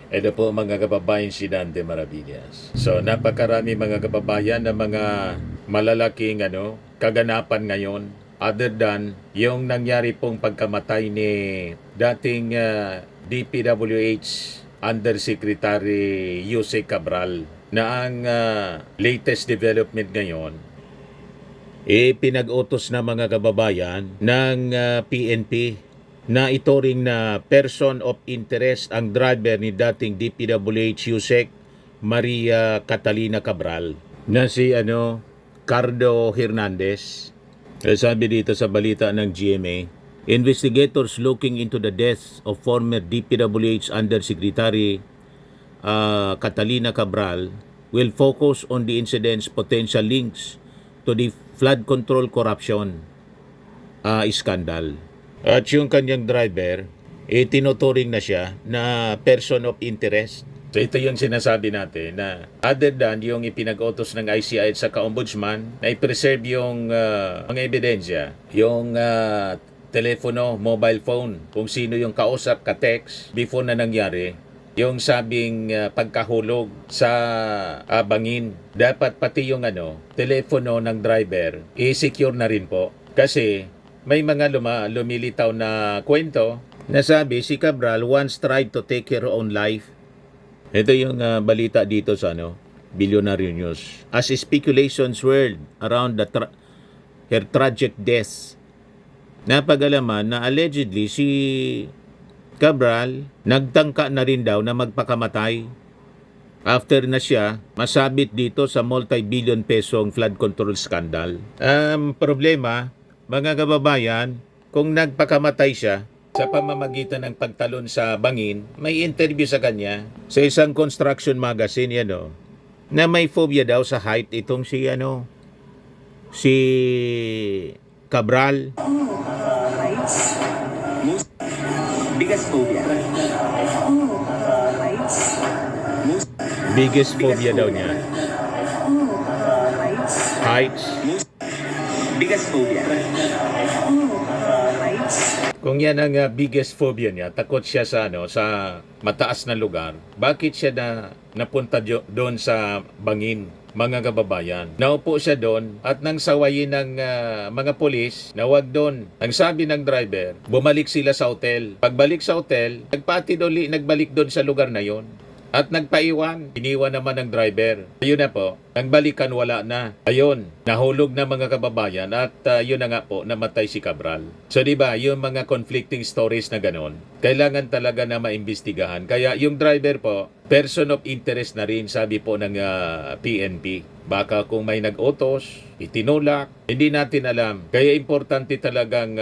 Ito po mga kababayan si Dante Maravillas. So napakarami mga kababayan na mga malalaking kaganapan ngayon other than yung nangyari pong pagkamatay ni dating DPWH Undersecretary Jose Cabral na ang latest development ngayon pinag-utos na mga kababayan ng PNP na ito ring na person of interest ang driver ni dating DPWH Yusek Maria Catalina Cabral na si Cardo Hernandez. Sabi dito sa balita ng GMA, investigators looking into the death of former DPWH Undersecretary Catalina Cabral will focus on the incident's potential links to the flood control corruption scandal. At yung kanyang driver, tinuturing na siya na person of interest. So ito yung sinasabi natin na other than yung ipinag-utos ng ICI at sa ka-ombudsman na i-preserve yung mga ebidensya, yung telepono, mobile phone, kung sino yung kausap, ka-text, before na nangyari, yung sabing pagkahulog sa bangin. Dapat pati yung telepono ng driver, i-secure na rin po. Kasi may mga lumilitaw na kwento na sabi si Cabral once tried to take her own life. Ito yung balita dito sa Billionaire News. As speculations swirled around her tragic death, napag-alaman na allegedly si Cabral nagtangka na rin daw na magpakamatay after na siya masabit dito sa multi-billion pesong flood control scandal. Problema, mga kababayan, kung nagpakamatay siya sa pamamagitan ng pagtalon sa bangin, may interview sa kanya sa isang construction magazine na may phobia daw sa height itong si Cabral. Heights. Biggest phobia. Heights. Biggest phobia daw niya. Heights. Heights. Biggest phobia. Heights. Kung yan ang biggest phobia niya, takot siya sa sa mataas na lugar, bakit siya napunta doon sa bangin, mga kababayan? Naupo siya doon at nang sawayin ng mga polis na wag doon. Ang sabi ng driver, bumalik sila sa hotel. Pagbalik sa hotel, nagbalik doon sa lugar na yon. At nagpaiwan, iniwan naman ng driver. Ayun na po, ang balikan wala na. Ayun, nahulog na mga kababayan at yun na nga po, namatay si Cabral. So diba, yung mga conflicting stories na ganon, kailangan talaga na maimbestigahan. Kaya yung driver po, person of interest na rin, sabi po ng PNP. Baka kung may nag-utos, itinulak, hindi natin alam. Kaya importante talagang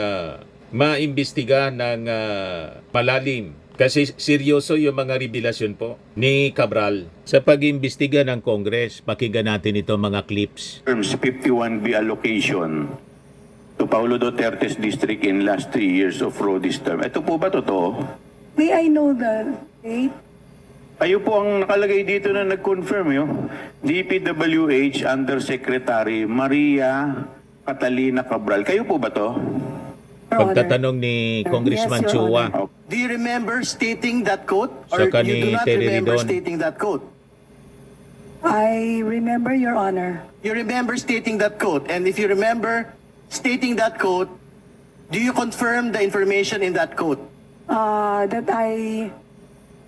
maimbestiga ng malalim. Kasi seryoso yung mga revelasyon po ni Cabral sa pag-imbestiga ng Congress. Pakinggan natin ito mga clips. Terms 51B allocation to Paulo Duterte's district in last 3 years of Rodi's term. Ito po ba totoo? May I know the date? Kayo po ang nakalagay dito na nag-confirm yun. DPWH Undersecretary Maria Catalina Cabral. Kayo po ba to? Your Honor. Pagtatanong ni Congressman Yes, Your Chua. Okay. Do you remember stating that quote? Or Saka you do ni not Terry remember Ridon. stating that quote? I remember, Your Honor. You remember stating that quote. And if you remember stating that quote, do you confirm the information in that quote? That I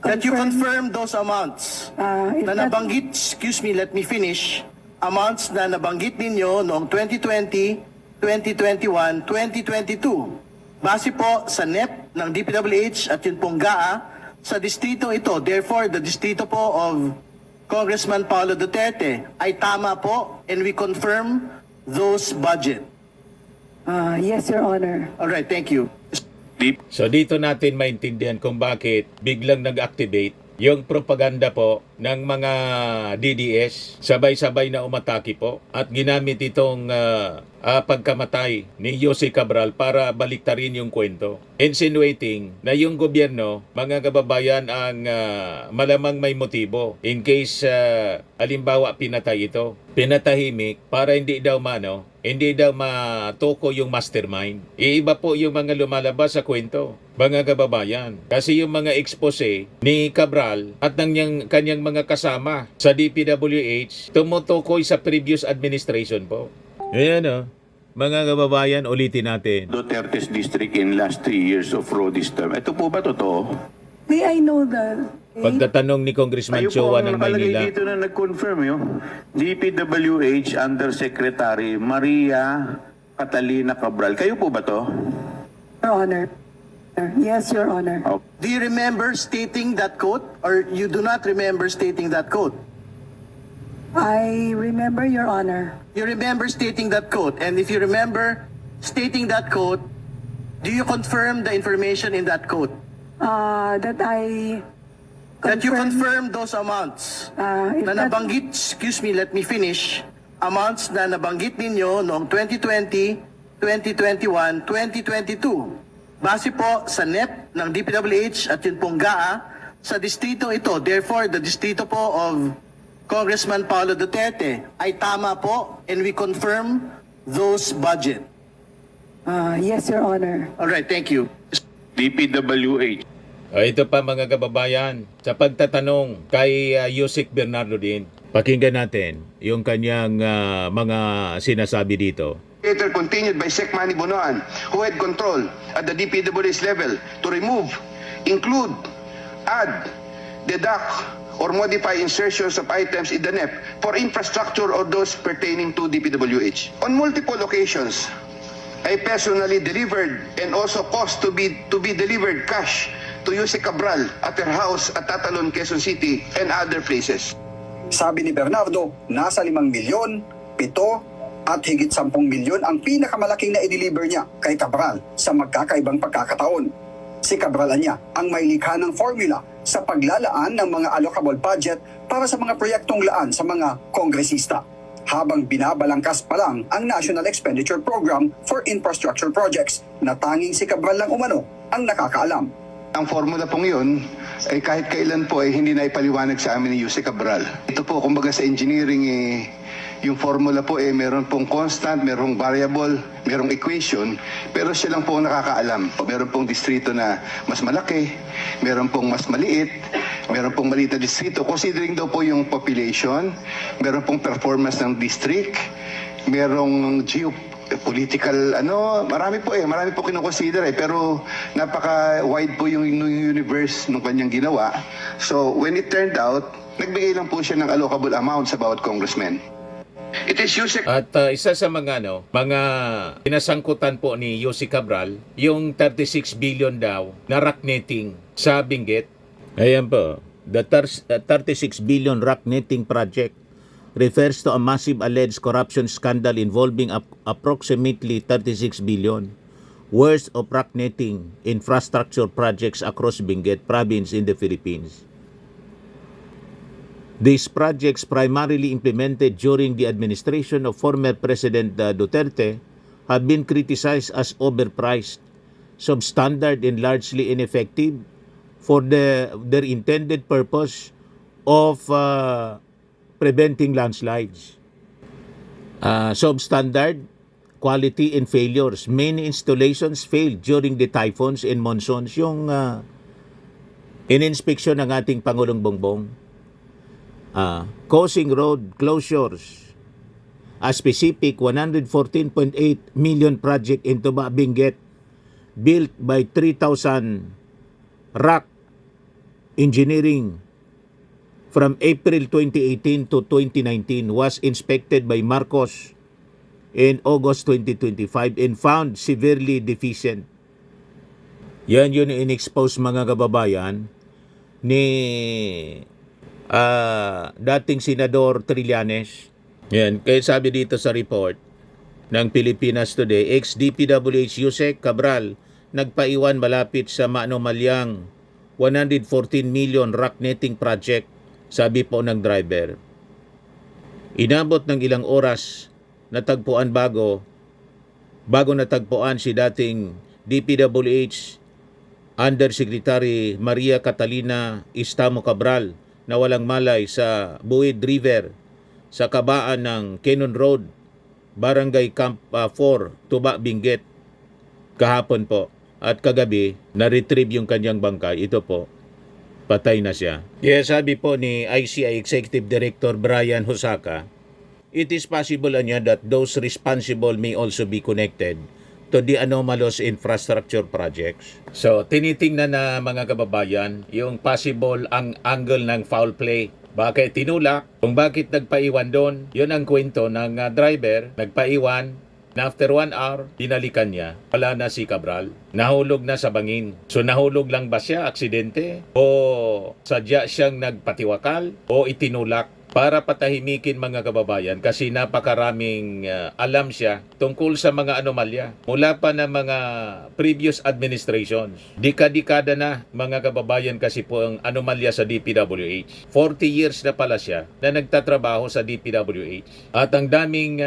That you confirm those amounts if na that- nabanggit, excuse me, let me finish, amounts na nabanggit ninyo noong 2020, 2021, 2022. Base po sa NEP ng DPWH at yun pong GAA sa distrito ito. Therefore, the distrito po of Congressman Paulo Duterte ay tama po and we confirm those budget. yes, Your Honor. Alright, thank you. So dito natin maintindihan kung bakit biglang nag-activate yung propaganda po ng mga DDS, sabay-sabay na umatake po at ginamit itong pagkamatay ni Jose Cabral para baliktarin yung kwento. Insinuating na yung gobyerno, mga kababayan, ang malamang may motibo in case halimbawa pinatay ito. Pinatahimik para hindi daw matuko yung mastermind. Iiba po yung mga lumalabas sa kwento, mga kababayan. Kasi yung mga expose ni Cabral at ng kanyang mga kasama sa DPWH tumutukoy sa previous administration po. Ayan o. Mga kababayan, ulitin natin. Duterte's district in last 3 years of Rodi's term. Ito po ba totoo? May I know the... Pagtatanong ni Congressman Kayo po Chua ang ng nakalagay Maynila. dito na nag-confirm yun. DPWH Undersecretary Maria Catalina Cabral. Kayo po ba to? Your Honor. Yes, Your Honor. Do you remember stating that quote or you do not remember stating that quote? I remember, Your Honor. You remember stating that quote, and if you remember stating that quote, do you confirm the information in that quote? That I... That you confirm those amounts if na that- nabanggit, excuse me, let me finish, amounts na nabanggit ninyo noong 2020, 2021, 2022. Base po sa NEP ng DPWH at yun pong GAA sa distrito ito. Therefore, the distrito po of Congressman Paulo Duterte ay tama po and we confirm those budget. Yes, Your Honor. All right, thank you. DPWH. Ito pa mga kababayan, sa pagtatanong kay Yusek Bernardo din. Pakinggan natin yung kanyang mga sinasabi dito. Later continued by Sec Manny Bonoan, who had control at the DPWH level to remove, include, add, deduct, or modify insertions of items in the NEP for infrastructure or those pertaining to DPWH. On multiple occasions, I personally delivered and also caused to be delivered cash to Jose Cabral at her house at Tatalon, Quezon City and other places. Sabi ni Bernardo, nasa 5 milyon, 7 at higit 10 milyon ang pinakamalaking na i-deliver niya kay Cabral sa magkakaibang pagkakataon. Si Cabral niya ang may likha ng formula sa paglalaan ng mga allocable budget para sa mga proyektong laan sa mga kongresista, habang binabalangkas pa lang ang National Expenditure Program for Infrastructure Projects na tanging si Cabral lang umano ang nakakaalam. Ang formula pong yun, ay kahit kailan po ay hindi na ipaliwanag sa amin ni Jose Cabral. Ito po, kumbaga sa engineering, yung formula po meron pong constant, merong variable, merong equation, pero siya lang po ang nakakaalam. Meron pong distrito na mas malaki, meron pong mas maliit, meron pong maliit na distrito. Considering daw po yung population, meron pong performance ng district, merong political, marami po kinukonsider pero napaka-wide po yung universe ng kanyang ginawa. So, when it turned out, nagbigay lang po siya ng allocable amount sa bawat congressman. It is Yusek. At isa sa mga mga pinasangkutan po ni Jose Cabral, yung 36 billion daw na rock netting sa Benguet. Ayan po, the 36 billion rock netting project refers to a massive alleged corruption scandal involving approximately 36 billion worth of rock netting infrastructure projects across Benguet province in the Philippines. These projects, primarily implemented during the administration of former President Duterte, have been criticized as overpriced, substandard, and largely ineffective for their intended purpose of preventing landslides. Substandard, quality, and failures. Many installations failed during the typhoons and monsoons. Yung in-inspection ng ating Pangulong Bongbong. Causing road closures. A specific 114.8 million project in Tuba, Benguet, built by 3,000 rock engineering from April 2018 to 2019 was inspected by Marcos in August 2025 and found severely deficient. Yan yun in-expose mga kababayan ni dating Senador Trillanes. Yan, kaya sabi dito sa report ng Pilipinas Today, ex-DPWH Yusek Cabral nagpaiwan malapit sa maanomalyang 114 million rock netting project Sabi po ng driver, inabot ng ilang oras natagpuan bago natagpuan si dating DPWH Undersecretary Maria Catalina Istamo Cabral na walang malay sa Buid River sa kabaan ng Quezon Road, Barangay Camp 4, Tuba, Benguet kahapon po. At kagabi, na-retrieve yung kanyang bangkay. Ito po, patay na siya. Kaya sabi po ni ICI Executive Director Brian Hosaka, it is possible anya that those responsible may also be connected to the anomalous infrastructure projects. So, tinitingnan na mga kababayan yung possible ang angle ng foul play. Bakit tinulak? Kung bakit nagpaiwan doon, yun ang kwento ng driver, nagpaiwan. Na after 1 hour, dinalikan niya. Wala na si Cabral. Nahulog na sa bangin. So nahulog lang ba siya, aksidente? O sadya siyang nagpatiwakal? O itinulak? Para patahimikin mga kababayan kasi napakaraming alam siya tungkol sa mga anomalya. Mula pa ng mga previous administrations. Dika-dekada na mga kababayan kasi po ang anomalya sa DPWH. 40 years na pala siya na nagtatrabaho sa DPWH. At ang daming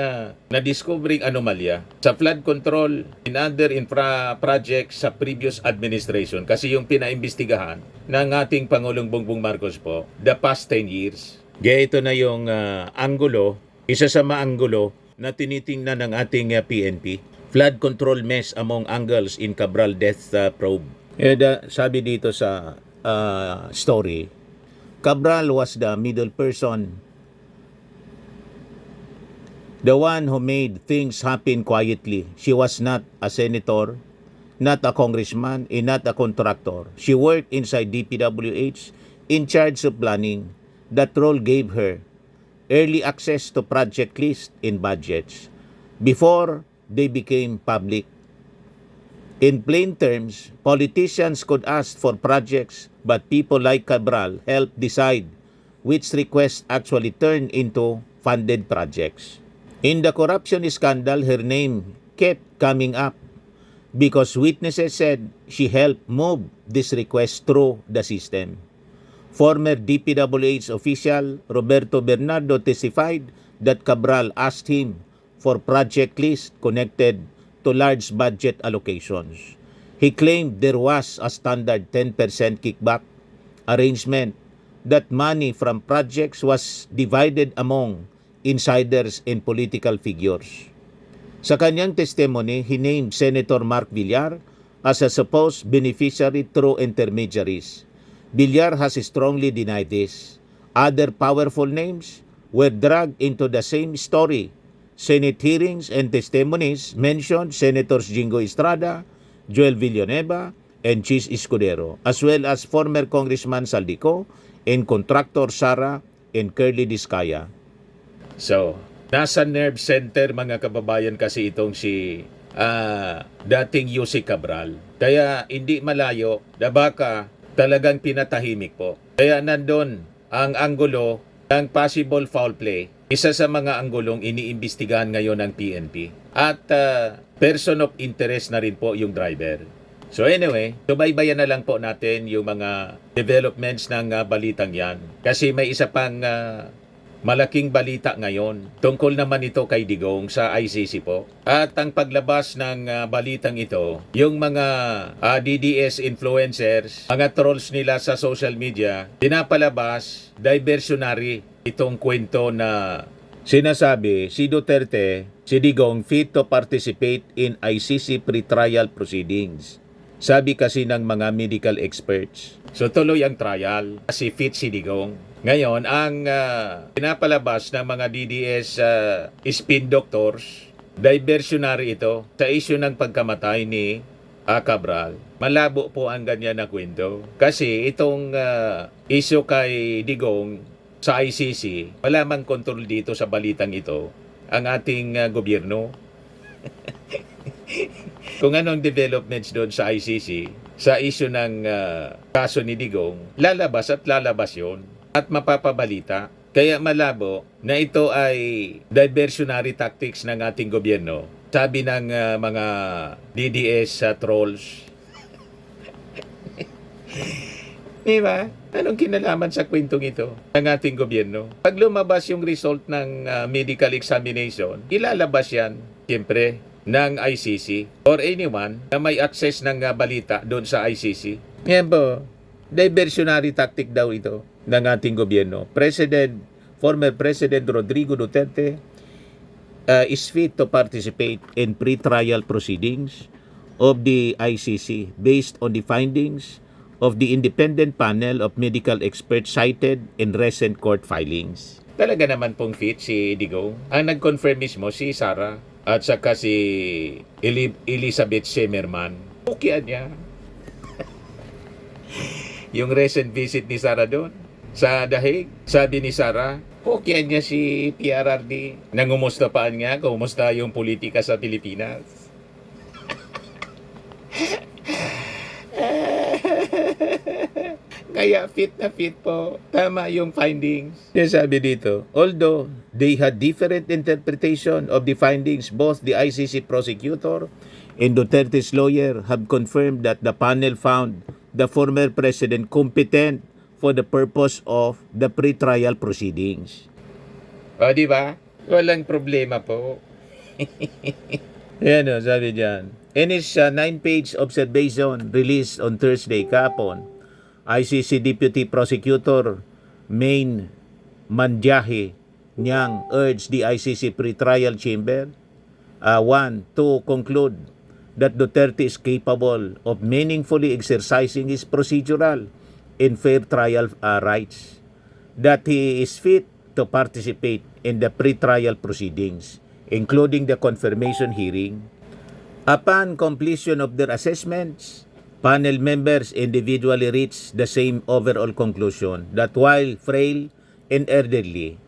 na-discovering anomalya sa flood control in other infra projects sa previous administration kasi yung pinaimbestigahan ng ating Pangulong Bongbong Marcos po the past 10 years. Kaya ito na yung anggulo, isa sa mga anggulo na tinitingnan ng ating PNP. Flood control mess among angles in Cabral death probe. Sabi dito sa story, Cabral was the middle person, the one who made things happen quietly. She was not a senator, not a congressman, and not a contractor. She worked inside DPWH in charge of planning. That role gave her early access to project lists and budgets before they became public. In plain terms, politicians could ask for projects, but people like Cabral helped decide which requests actually turned into funded projects. In the corruption scandal, her name kept coming up because witnesses said she helped move this request through the system. Former DPWH official Roberto Bernardo testified that Cabral asked him for project lists connected to large budget allocations. He claimed there was a standard 10% kickback arrangement, that money from projects was divided among insiders and political figures. Sa kanyang testimony, he named Senator Mark Villar as a supposed beneficiary through intermediaries. Villar has strongly denied this. Other powerful names were dragged into the same story. Senate hearings and testimonies mentioned Senators Jingo Estrada, Joel Villanueva, and Chis Escudero, as well as former Congressman Saldico and contractor Sara and Curly Discaya. So, nasa nerve center mga kababayan kasi itong si dating Yusek Cabral. Kaya hindi malayo na baka talagang pinatahimik po. Kaya nandun ang anggulo ng possible foul play. Isa sa mga anggulong iniimbestigahan ngayon ng PNP. At person of interest na rin po yung driver. So anyway, subaybayan na lang po natin yung mga developments ng balitang yan. Kasi may isa pang malaking balita ngayon. Tungkol naman ito kay Digong sa ICC po. At ang paglabas ng balitang ito, yung mga DDS influencers, mga trolls nila sa social media, pinapalabas diversionary itong kwento na sinasabi si Duterte, si Digong fit to participate in ICC pre-trial proceedings. Sabi kasi ng mga medical experts. So tuloy ang trial kasi fit si Digong. Ngayon, ang pinapalabas ng mga DDS spin doctors, diversionary ito sa issue ng pagkamatay ni Cabral. Malabo po ang ganyan na kwento. Kasi itong issue kay Digong sa ICC, wala mang kontrol dito sa balitang ito ang ating gobyerno. Kung anong developments doon sa ICC, sa issue ng kaso ni Digong, lalabas at lalabas yun. At mapapabalita. Kaya malabo na ito ay diversionary tactics ng ating gobyerno. Sabi ng mga DDS trolls. Di ba? Anong kinalaman sa kwentong ito ng ating gobyerno? Pag lumabas yung result ng medical examination, ilalabas yan, siyempre, ng ICC or anyone na may access ng balita doon sa ICC. Yan po, diversionary tactic daw ito ng ating gobyerno. Former President Rodrigo Duterte is fit to participate in pre-trial proceedings of the ICC based on the findings of the independent panel of medical experts cited in recent court filings. Talaga naman pong fit si Digong. Ang nag-confirm mismo si Sara at saka si Elizabeth Zimmerman. Okay niya. Yung recent visit ni Sara doon sa Dahig, sabi ni Sara, okay niya si PRRD. Nangumusta pa niya, kumusta yung politika sa Pilipinas. Kaya fit na fit po. Tama yung findings. Yung sabi dito, although they had different interpretation of the findings, both the ICC prosecutor and Duterte's lawyer have confirmed that the panel found the former president competent for the purpose of the pre-trial proceedings. O, di ba? Walang problema po. Yan o, sabi dyan. In his 9-page observation released on Thursday kahapon, ICC Deputy Prosecutor Main Mandiahe niyang urged the ICC pre-trial chamber to conclude that Duterte is capable of meaningfully exercising his procedural and fair trial rights, that he is fit to participate in the pre-trial proceedings, including the confirmation hearing. Upon completion of their assessments, panel members individually reached the same overall conclusion that while frail and elderly,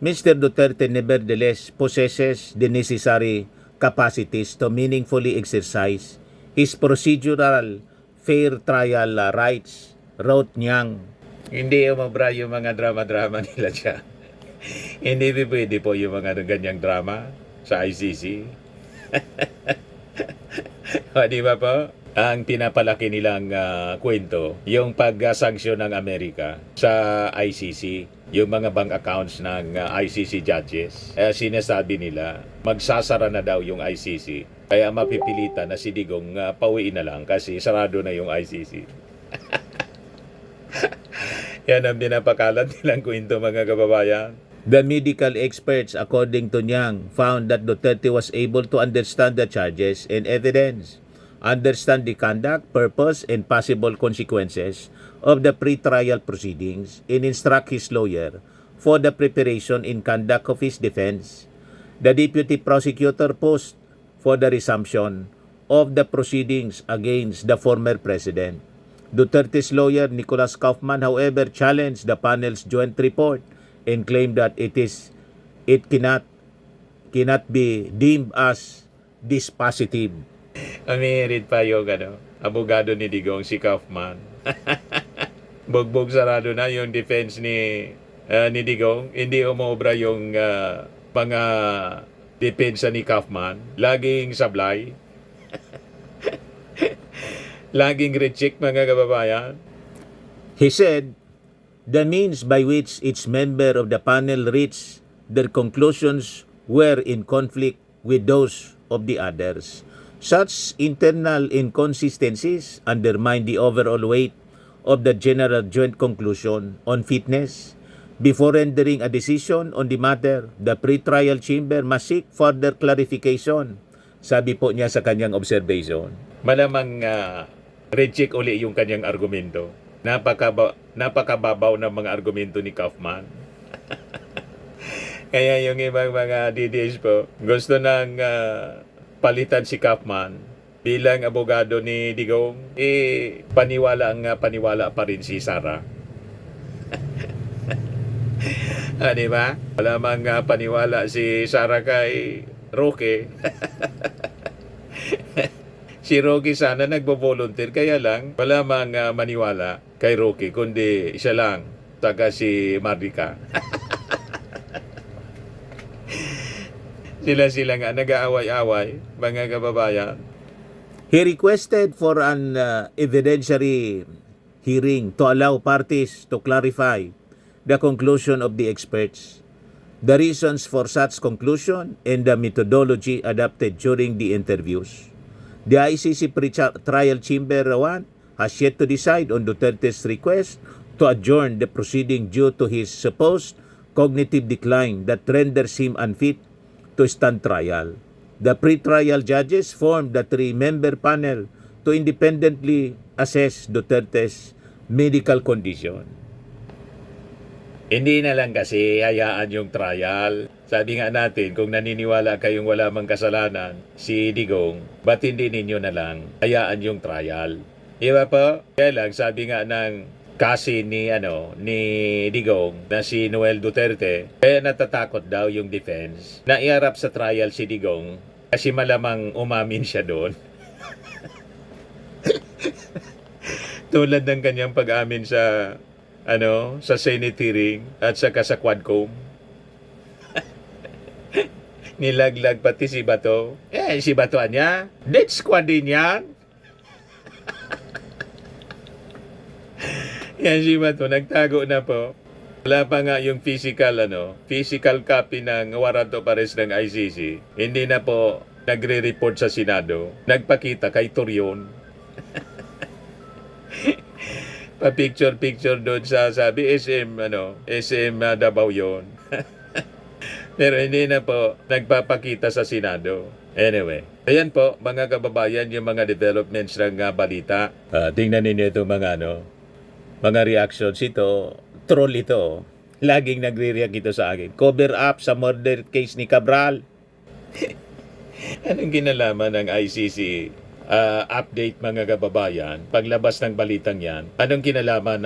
Mr. Duterte nevertheless possesses the necessary capacities to meaningfully exercise his procedural fair trial rights, wrote niyang. Hindi umabra yung mga drama-drama nila dyan. Hindi pwede po yung mga ganyang drama sa ICC. O, di ba po? Ang pinapalaki nilang kwento, yung pag-sanksyon ng Amerika sa ICC, yung mga bank accounts ng ICC judges, sinasabi nila, magsasara na daw yung ICC. Kaya mapipilitan na si Digong pauwiin na lang kasi sarado na yung ICC. Yan ang pinapakalat nilang kwento, mga kababayan. The medical experts, according to Nyang, found that Duterte was able to understand the charges and evidence, understand the conduct, purpose, and possible consequences of the pre-trial proceedings, and instruct his lawyer for the preparation and conduct of his defense. The deputy prosecutor pushed for the resumption of the proceedings against the former president. Duterte's lawyer, Nicholas Kaufman, however, challenged the panel's joint report and claimed that it cannot be deemed as dispositive. Amirit pa yung abogado ni Digong, si Kaufman. Bugbog sarado na yung defense ni Digong. Hindi umobra yung mga depensa ni Kaufman. Laging sablay. Laging reject, mga kababayan. He said, the means by which each member of the panel reached their conclusions were in conflict with those of the others. Such internal inconsistencies undermine the overall weight of the general joint conclusion on fitness. Before rendering a decision on the matter, the pre-trial chamber must seek further clarification. Sabi po niya sa kanyang observation. Malamang reject uli yung kanyang argumento. Napakababaw ng mga argumento ni Kaufman. Kaya yung ibang mga DDS po, gusto nang palitan si Kaufman bilang abogado ni Digong, paniwala pa rin si Sara. Di ba? Wala mang paniwala si Sara kay Roque. Si Roque sana nagbo-volunteer, kaya lang wala mang maniwala kay Roque, kundi siya lang, taga si Marika. Sila nga nag-aaway-away, mga kababayan. He requested for an evidentiary hearing to allow parties to clarify the conclusion of the experts, the reasons for such conclusion, and the methodology adopted during the interviews. The ICC Trial Chamber 1 has yet to decide on Duterte's request to adjourn the proceeding due to his supposed cognitive decline that renders him unfit to stand trial. The pre-trial judges formed the 3-member panel to independently assess Duterte's medical condition. Hindi na lang kasi hayaan yung trial. Sabi nga natin, kung naniniwala kayong wala mang kasalanan si Digong, ba't hindi ninyo na lang hayaan yung trial? Iba po? Kaya lang, sabi nga ng kasi ni Digong na si Noel Duterte, kaya natatakot daw yung defense na iharap sa trial si Digong kasi malamang umamin siya doon. Tulad ng kanyang pag-amin sa sa Senate hearing at saka sa Quadcom. Nilaglag pati si Bato. Si Bato niya, dead squad din yan. Yan si Bato, nagtago na po. Wala pa nga yung physical copy ng warrant of arrest ng ICC. Hindi na po nagre-report sa Senado. Nagpakita kay Torion. Pa-picture doon sa sabi SM Davao yon. Pero hindi na po nagpapakita sa Senado. Anyway, ayan po mga kababayan yung mga developments ng balita. Tingnan ninyo itong mga reactions ito. Troll ito. Laging nagre-react ito sa akin. Cover up sa murder case ni Cabral. Anong kinalaman ng ICC? Update mga kababayan, paglabas ng balitang yan, anong kinalaman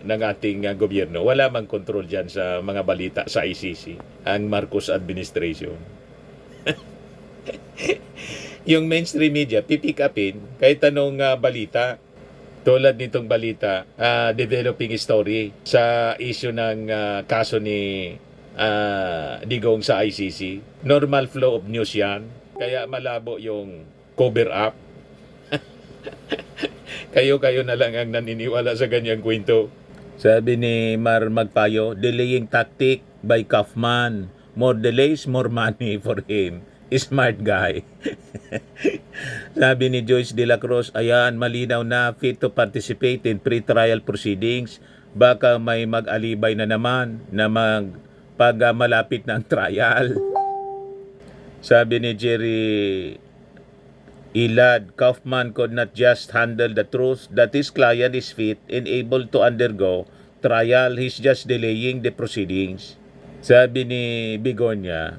ng ating gobyerno? Wala mang control dyan sa mga balita sa ICC, ang Marcos administration. Yung mainstream media, pipick upin kahit anong balita, tulad nitong balita, developing story sa issue ng kaso ni Digong sa ICC. Normal flow of news yan, kaya malabo yung cover up. Kayo na lang ang naniniwala sa ganyang kwento. Sabi ni Mar Magpayo, delaying tactic by Kaufman. More delays, more money for him. Smart guy. Sabi ni Joyce De La Cruz, ayan, malinaw na, fit to participate in pre-trial proceedings. Baka may mag-alibay na naman na pag malapit ng trial. Sabi ni Jerry Ilad, Kaufman could not just handle the truth that his client is fit and able to undergo trial. He's just delaying the proceedings. Sabi ni Bigonya,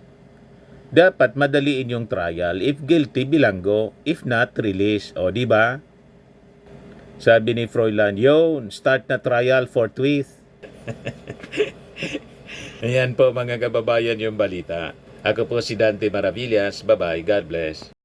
dapat madaliin yung trial. If guilty, bilanggo. If not, release. O, di ba? Sabi ni Froilan, yun, start na trial forthwith. Ayan po mga kababayan yung balita. Ako po si Dante Maravillas. Bye-bye. God bless.